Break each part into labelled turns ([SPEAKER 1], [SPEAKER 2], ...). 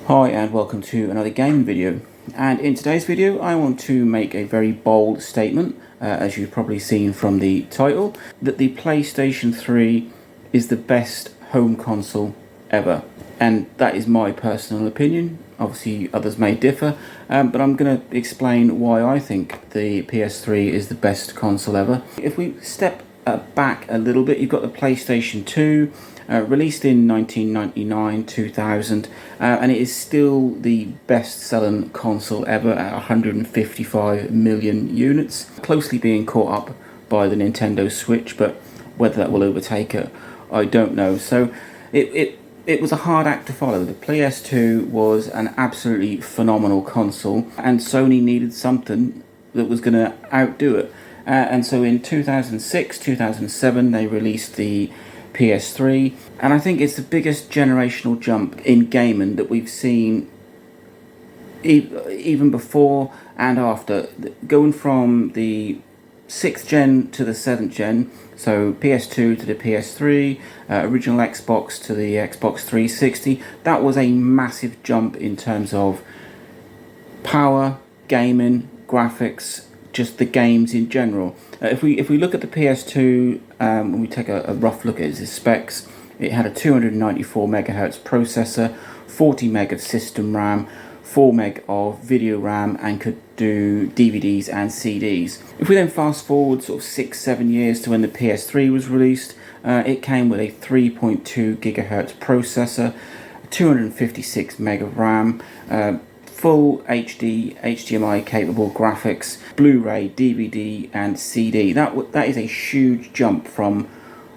[SPEAKER 1] Hi and welcome to another gaming video, and in today's video I want to make a very bold statement, as you've probably seen from the title, that the PlayStation 3 is the best home console ever. And that is my personal opinion. Obviously others may differ, but I'm going to explain why I think the PS3 is the best console ever. If we step back a little bit, you've got the PlayStation 2, released in 1999-2000, and it is still the best-selling console ever at 155 million units, closely being caught up by the Nintendo Switch, but whether that will overtake it, I don't know. So it was a hard act to follow. The PS2 was an absolutely phenomenal console, and Sony needed something that was going to outdo it. And so in 2006, 2007, they released the PS3, and I think it's the biggest generational jump in gaming that we've seen even before and after. Going from the 6th gen to the 7th gen, so PS2 to the PS3, original Xbox to the Xbox 360, that was a massive jump in terms of power, gaming, graphics, just the games in general. If we look at the PS2, when we take a rough look at its specs, it had a 294 megahertz processor, 40 meg of system RAM, 4 meg of video RAM, and could do DVDs and CDs. If we then fast forward sort of 6-7 years to when the PS3 was released, it came with a 3.2 gigahertz processor, 256 meg of RAM, full HD, HDMI capable graphics, Blu-ray, DVD and CD. That is a huge jump from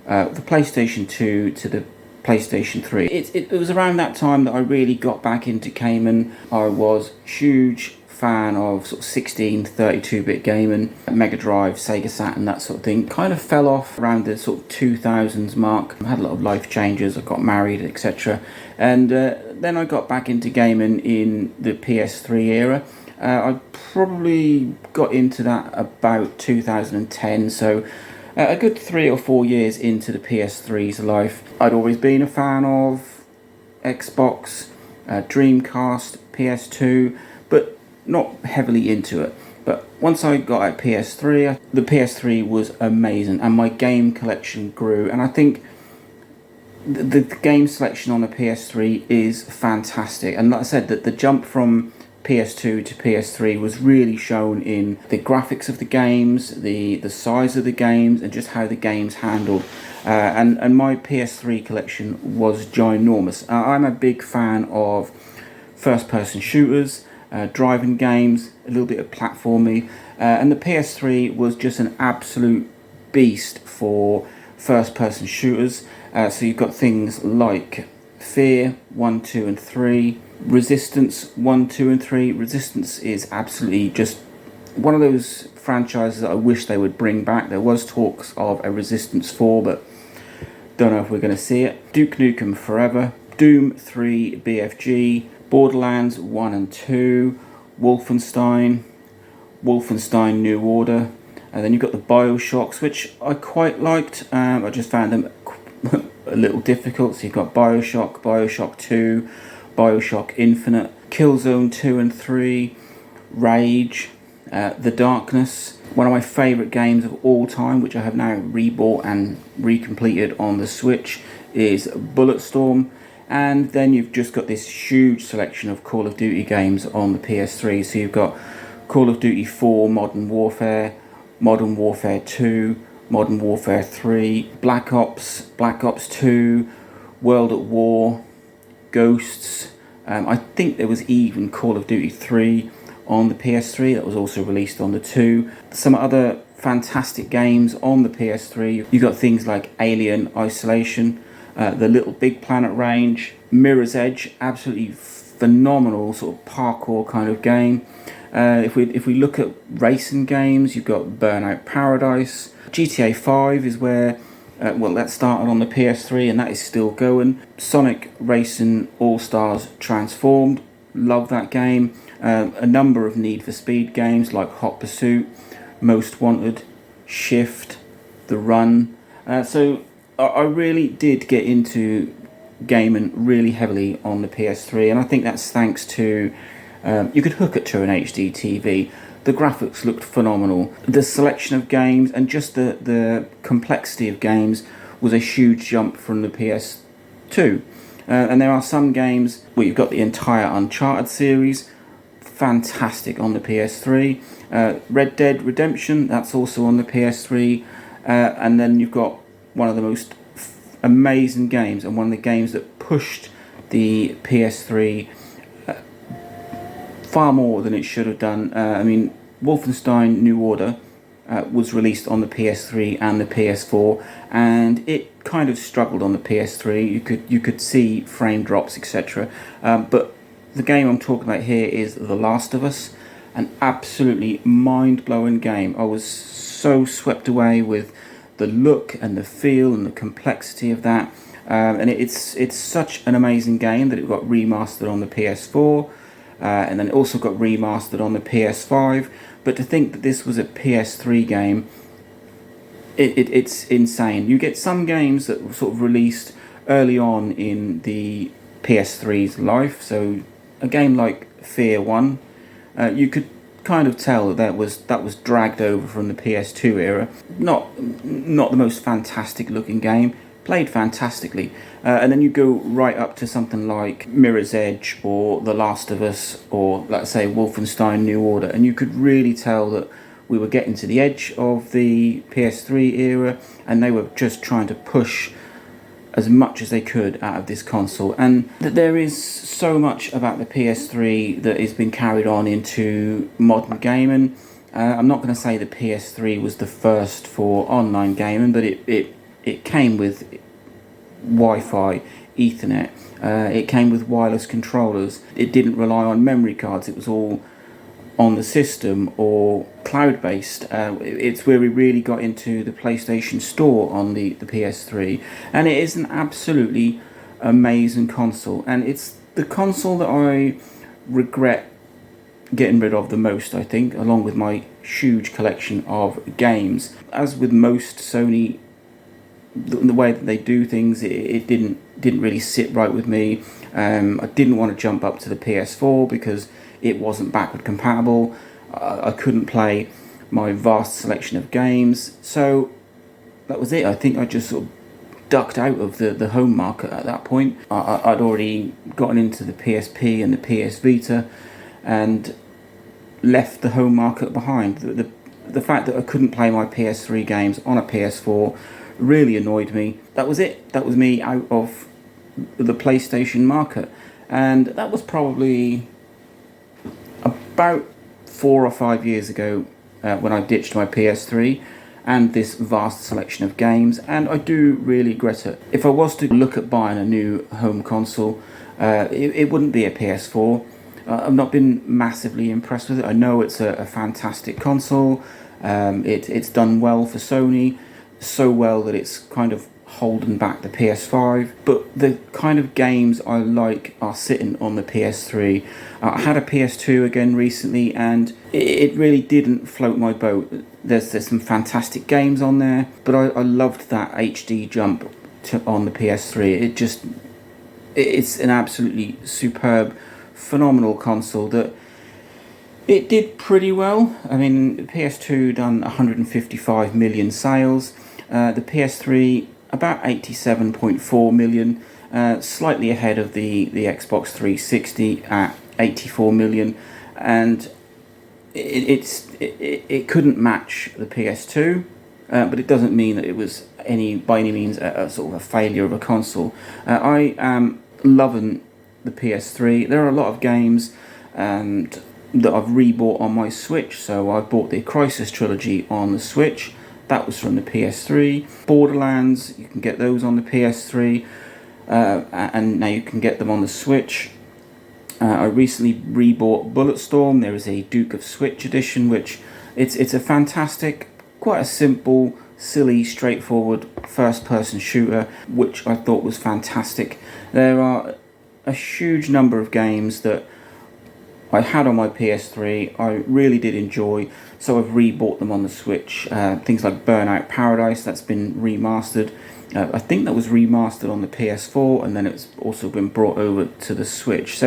[SPEAKER 1] the PlayStation 2 to the PlayStation 3. It was around that time that I really got back into gaming. I was huge fan of sort of 16, 32-bit gaming, Mega Drive, Sega Saturn, that sort of thing. Kind of fell off around the sort of 2000s mark. I had a lot of life changes, I got married, etc. And then I got back into gaming in the PS3 era. I probably got into that about 2010, so a good 3 or 4 years into the PS3's life. I'd always been a fan of Xbox, Dreamcast, PS2, but not heavily into it. But once I got a PS3, the PS3 was amazing, and my game collection grew, and I think the game selection on the PS3 is fantastic. And like I said, that the jump from PS2 to PS3 was really shown in the graphics of the games, the size of the games, and just how the games handled. And my PS3 collection was ginormous. I'm a big fan of first-person shooters, driving games, a little bit of platforming, and the PS3 was just an absolute beast for first-person shooters. So you've got things like Fear 1, 2 and 3, Resistance 1, 2 and 3. Resistance is absolutely just one of those franchises that I wish they would bring back. There was talks of a Resistance 4, but don't know if we're going to see it. Duke Nukem Forever, Doom 3 BFG, Borderlands 1 and 2, Wolfenstein New Order, and then you've got the Bioshocks, which I quite liked. I just found them a little difficult. So you've got Bioshock 2, Bioshock Infinite, Killzone 2 and 3, Rage, The Darkness. One of my favourite games of all time, which I have now rebought and recompleted on the Switch, is Bulletstorm. And then you've just got this huge selection of Call of Duty games on the PS3. So you've got Call of Duty 4, Modern Warfare 2, Modern Warfare 3, Black Ops 2, World at War, Ghosts. I think there was even Call of Duty 3 on the PS3 that was also released on the 2. Some other fantastic games on the PS3. You've got things like Alien Isolation, the Little Big Planet range, Mirror's Edge, absolutely phenomenal sort of parkour kind of game. If we look at racing games, you've got Burnout Paradise. GTA 5 is where that started on the PS3 and that is still going. Sonic Racing All-Stars Transformed, love that game. A number of Need for Speed games like Hot Pursuit, Most Wanted, Shift, The Run. So I really did get into gaming really heavily on the PS3, and I think that's thanks to you could hook it to an HD TV. The graphics looked phenomenal. The selection of games and just the complexity of games was a huge jump from the PS2. And there are some games where you've got the entire Uncharted series, fantastic on the PS3. Red Dead Redemption, that's also on the PS3. And then you've got one of the most amazing games, and one of the games that pushed the PS3 far more than it should have done. I mean, Wolfenstein New Order was released on the PS3 and the PS4, and it kind of struggled on the PS3. You could see frame drops, etc. But the game I'm talking about here is The Last of Us, an absolutely mind-blowing game. I was so swept away with the look and the feel and the complexity of that, and it's such an amazing game that it got remastered on the PS4, and then it also got remastered on the PS5. But to think that this was a PS3 game, it's insane. You get some games that were sort of released early on in the PS3's life. So a game like Fear 1, you could kind of tell that was dragged over from the PS2 era. Not the most fantastic looking game, played fantastically. And then you go right up to something like Mirror's Edge or The Last of Us, or let's say Wolfenstein New Order, and you could really tell that we were getting to the edge of the PS3 era, and they were just trying to push as much as they could out of this console. And that there is so much about the PS3 that has been carried on into modern gaming. I'm not going to say the PS3 was the first for online gaming, but it came with Wi-Fi, Ethernet. It came with wireless controllers. It didn't rely on memory cards. It was all on the system or cloud-based. It's where we really got into the PlayStation Store on the PS3, and it is an absolutely amazing console, and it's the console that I regret getting rid of the most, I think, along with my huge collection of games. As with most Sony, the way that they do things, it didn't really sit right with me. I didn't want to jump up to the PS4 because it wasn't backward compatible. I couldn't play my vast selection of games, so that was it. I think I just sort of ducked out of the home market at that point. I'd already gotten into the PSP and the PS Vita and left the home market behind. The fact that I couldn't play my PS3 games on a PS4 really annoyed me. That was it. That was me out of the PlayStation market, and that was probably about 4 or 5 years ago when I ditched my PS3 and this vast selection of games, and I do really regret it. If I was to look at buying a new home console, it wouldn't be a PS4. I've not been massively impressed with it. I know it's a fantastic console. It's done well for Sony, so well that it's kind of holding back the PS5, but the kind of games I like are sitting on the PS3. I had a PS2 again recently, and it really didn't float my boat. There's some fantastic games on there, but I loved that HD jump on the PS3. It's an absolutely superb, phenomenal console that it did pretty well. I mean, the PS2 done 155 million sales. The PS3 about 87.4 million, slightly ahead of the Xbox 360 at 84 million, and it couldn't match the PS2, but it doesn't mean that it was by any means a sort of a failure of a console. I am loving the PS3. There are a lot of games that I've rebought on my Switch. So I bought the Crisis Trilogy on the Switch. That was from the PS3. Borderlands, you can get those on the PS3, and now you can get them on the Switch. I recently rebought Bulletstorm. There is a Duke of Switch edition, which it's a fantastic, quite a simple, silly, straightforward first-person shooter, which I thought was fantastic. There are a huge number of games that I had on my PS3, I really did enjoy, so I've rebought them on the Switch. Things like Burnout Paradise, that's been remastered. I think that was remastered on the PS4, and then it's also been brought over to the Switch.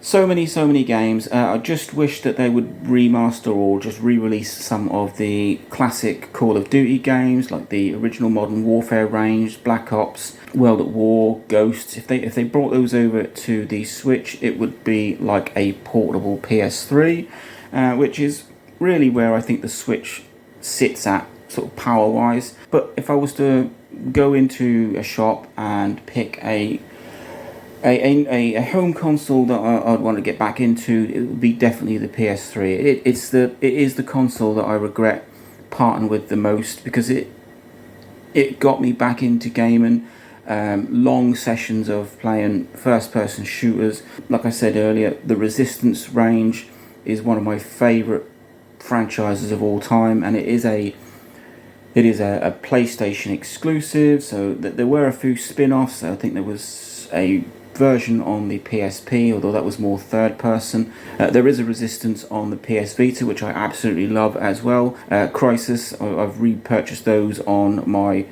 [SPEAKER 1] So many games. I just wish that they would remaster or just re-release some of the classic Call of Duty games, like the original Modern Warfare range, Black Ops, World at War, Ghosts. If they brought those over to the Switch, it would be like a portable PS3, which is really where I think the Switch sits at, sort of power-wise. But if I was to go into a shop and pick a home console that I'd want to get back into, it would be definitely the PS3. It is the console that I regret parting with the most, because it got me back into gaming. Long sessions of playing first-person shooters. Like I said earlier, the Resistance range is one of my favourite franchises of all time, and it is a PlayStation exclusive. So there were a few spin-offs. I think there was a version on the PSP, although that was more third person. There is a Resistance on the PS Vita, which I absolutely love as well. Crisis, I've repurchased those on my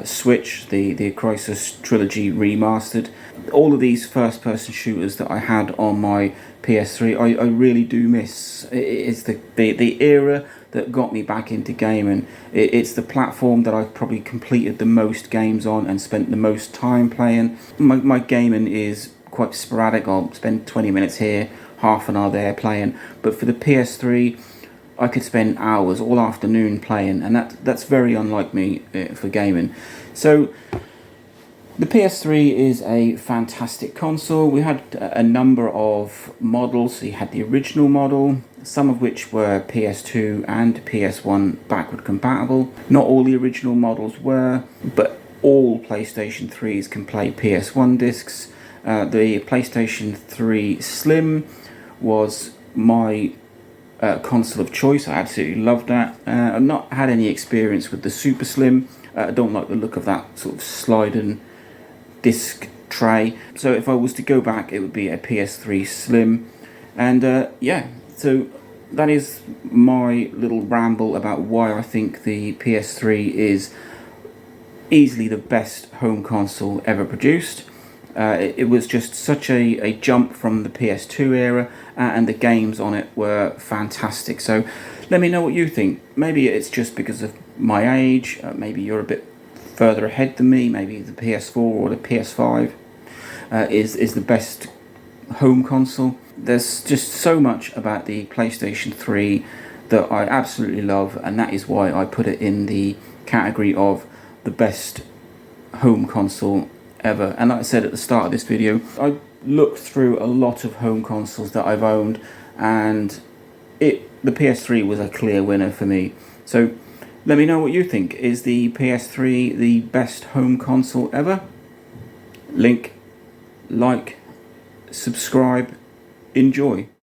[SPEAKER 1] Switch, the Crisis Trilogy Remastered. All of these first person shooters that I had on my PS3, I really do miss. It's the era that got me back into gaming. It's the platform that I've probably completed the most games on and spent the most time playing. My gaming is quite sporadic. I'll spend 20 minutes here, half an hour there playing. But for the PS3, I could spend hours all afternoon playing, and that's very unlike me for gaming. So the PS3 is a fantastic console. We had a number of models. So you had the original model, some of which were PS2 and PS1 backward compatible. Not all the original models were, but all PlayStation 3s can play PS1 discs. The PlayStation 3 Slim was my console of choice. I absolutely loved that. I've not had any experience with the Super Slim. I don't like the look of that sort of sliding disc tray. So if I was to go back, it would be a PS3 Slim. And yeah, so that is my little ramble about why I think the PS3 is easily the best home console ever produced. It was just such a jump from the PS2 era, and the games on it were fantastic. So let me know what you think. Maybe it's just because of my age, maybe you're a bit further ahead than me, maybe the PS4 or the PS5 is the best home console. There's just so much about the PlayStation 3 that I absolutely love, and that is why I put it in the category of the best home console ever. And like I said at the start of this video, I looked through a lot of home consoles that I've owned, and the PS3 was a clear winner for me. So let me know what you think. Is the PS3 the best home console ever? Like, subscribe, enjoy.